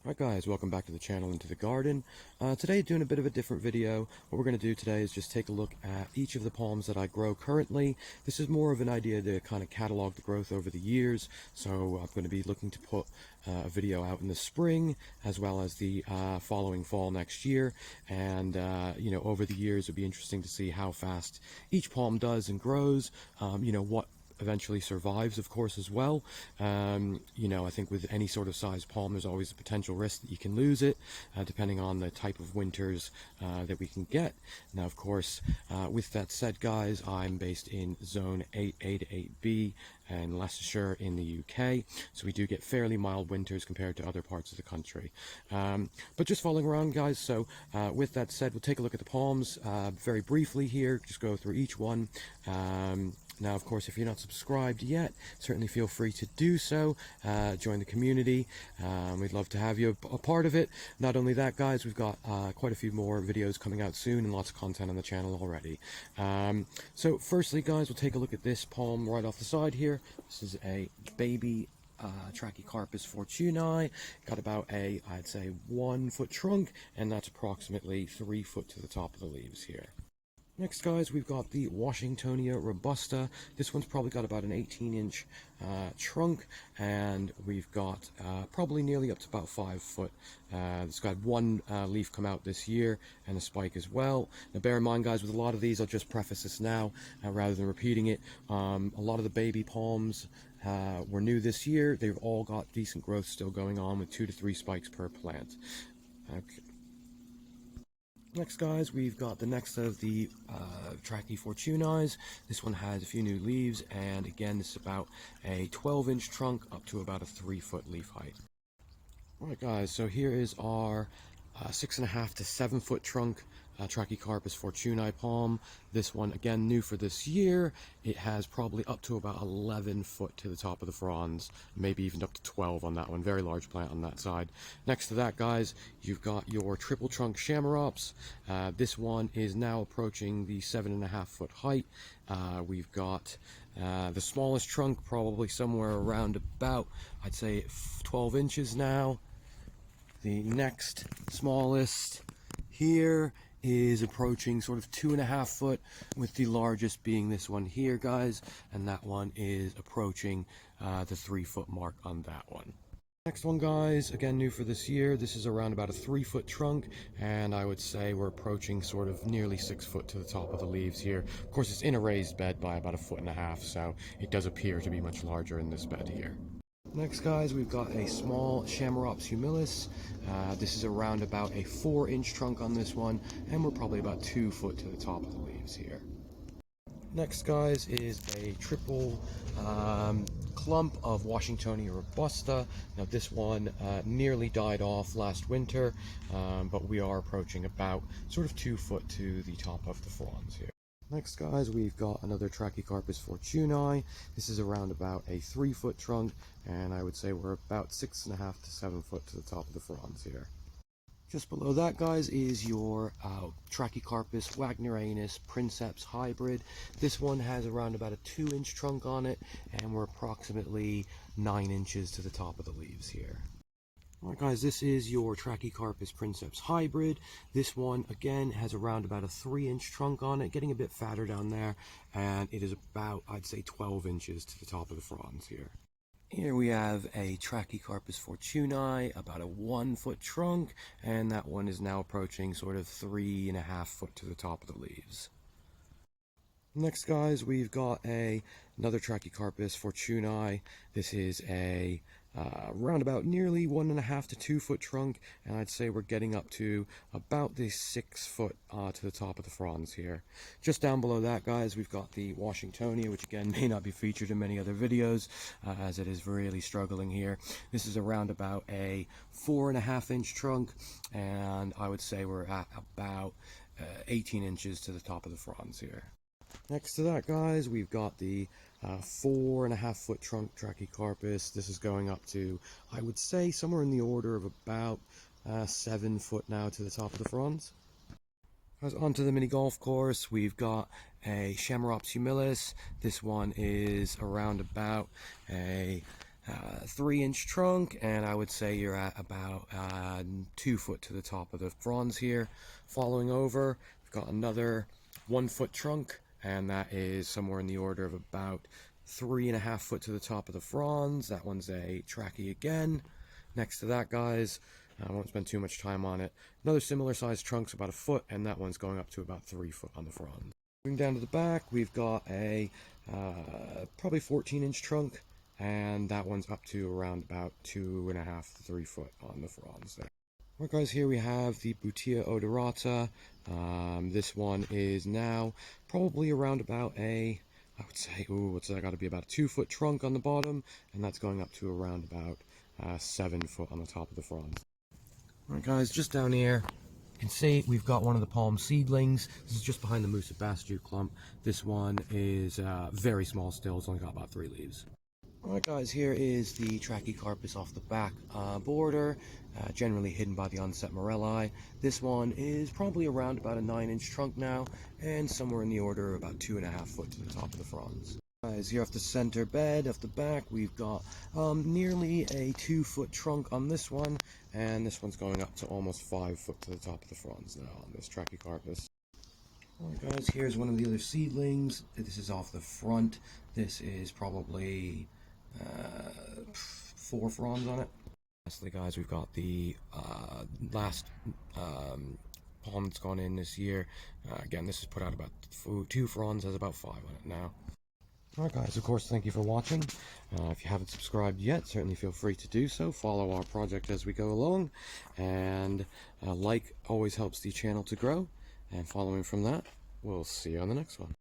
Alright guys, welcome back to the channel Into the Garden. Today doing a bit of a different video. What we're going to do today is just take a look at each of the palms that I grow currently. This is more of an idea to kind of catalog the growth over the years. So I'm going to be looking to put a video out in the spring as well as the following fall next year. And you know, over the years it'll be interesting to see how fast each palm does and grows. You know, what eventually survives, of course, as well. You know, I think with any sort of size palm, there's always a potential risk that you can lose it, depending on the type of winters that we can get. Now, of course, with that said, guys, I'm based in Zone 8A to 8B and Leicestershire in the UK, so we do get fairly mild winters compared to other parts of the country. But just following around, guys, so with that said, we'll take a look at the palms very briefly here, just go through each one. Now, of course, if you're not subscribed yet, certainly feel free to do so. Join the community. We'd love to have you a part of it. Not only that, guys, we've got quite a few more videos coming out soon and lots of content on the channel already. So firstly, guys, we'll take a look at this palm right off the side here. This is a baby Trachycarpus fortunei. Got about a, I'd say, 1 foot trunk, and that's approximately 3 foot to the top of the leaves here. Next, guys, we've got the Washingtonia robusta. This one's probably got about an 18-inch trunk, and we've got probably nearly up to about 5 foot. It's got one leaf come out this year and a spike as well. Now, bear in mind, guys, with a lot of these, I'll just preface this now rather than repeating it. A lot of the baby palms were new this year. They've all got decent growth still going on with 2 to 3 spikes per plant. Okay. Next, guys, we've got the next of the Trachy fortunei. This one has a few new leaves, and again, this is about a 12-inch trunk up to about a 3-foot leaf height. Alright, guys, so here is our 6.5 to 7 foot trunk Trachycarpus fortunei palm. This one, again, new for this year. It has probably up to about 11 foot to the top of the fronds, maybe even up to 12 on that one. Very large plant on that side. Next to that, guys, you've got your triple trunk Chamaerops. This one is now approaching the 7.5 foot height. We've got the smallest trunk, probably somewhere around about, I'd say, 12 inches now. The next smallest here is approaching sort of 2.5 foot, with the largest being this one here, guys, and that one is approaching the 3 foot mark on that one. Next one, guys, again new for this year. This is around about a 3 foot trunk, and I would say we're approaching sort of nearly 6 foot to the top of the leaves here. Of course, it's in a raised bed by about 1.5 feet, so it does appear to be much larger in this bed here. Next, guys, we've got a small Chamaerops humilis. This is around about a 4-inch trunk on this one, and we're probably about 2 foot to the top of the leaves here. Next, guys, is a triple clump of Washingtonia robusta. Now, this one nearly died off last winter, but we are approaching about sort of 2 foot to the top of the fronds here. Next, guys, we've got another Trachycarpus fortunei. This is around about a 3 foot trunk, and I would say we're about 6.5 to 7 foot to the top of the fronds here. Just below that, guys, is your Trachycarpus wagnerianus princeps hybrid. This one has around about a 2-inch trunk on it, and we're approximately 9 inches to the top of the leaves here. Alright, guys, this is your Trachycarpus princeps hybrid. This one, again, has around about a 3-inch trunk on it, getting a bit fatter down there, and it is about, I'd say, 12 inches to the top of the fronds here. Here we have a Trachycarpus fortunei, about a 1 foot trunk, and that one is now approaching sort of 3.5 foot to the top of the leaves. Next, guys, we've got another Trachycarpus fortunei. This is a around about nearly 1.5 to 2 foot trunk, and I'd say we're getting up to about the 6 foot to the top of the fronds here. Just down below that, guys, we've got the Washingtonia, which again may not be featured in many other videos as it is really struggling here. This is around about a 4.5-inch trunk, and I would say we're at about 18 inches to the top of the fronds here. Next to that, guys, we've got the 4.5 foot trunk Trachycarpus. This is going up to, I would say, somewhere in the order of about 7 foot now to the top of the fronds. As onto the mini golf course, we've got a Chamaerops humilis. This one is around about a 3-inch trunk, and I would say you're at about 2 foot to the top of the fronds here. Following over, we've got another 1 foot trunk, and that is somewhere in the order of about 3.5 foot to the top of the fronds. That one's a trachy again. Next to that, guys, I won't spend too much time on it. Another similar sized trunk's about 1 foot, and that one's going up to about 3 foot on the fronds. Moving down to the back, we've got a probably 14-inch trunk, and that one's up to around about 2.5 to 3 foot on the fronds there. Alright guys, here we have the Butea odorata. This one is now probably around about I would say, what's that, got to be about a 2 foot trunk on the bottom, and that's going up to around about 7 foot on the top of the fronds. Alright guys, just down here, you can see we've got one of the palm seedlings. This is just behind the Musa Bastard clump. This one is very small still, it's only got about 3 leaves. Alright guys, here is the Trachycarpus off the back border, generally hidden by the onset morelli. This one is probably around about a 9-inch trunk now, and somewhere in the order of about 2.5 foot to the top of the fronds. Guys, here off the center bed, off the back, we've got nearly a 2 foot trunk on this one, and this one's going up to almost 5 foot to the top of the fronds now on this Trachycarpus. Alright guys, here's one of the other seedlings. This is off the front. This is probably 4 fronds on it. Lastly guys, we've got the last palm that's gone in this year. Again, this is put out about 2 fronds, has about 5 on it now. Alright guys, of course, thank you for watching. If you haven't subscribed yet, certainly feel free to do so. Follow our project as we go along, and like always helps the channel to grow. And following from that, we'll see you on the next one.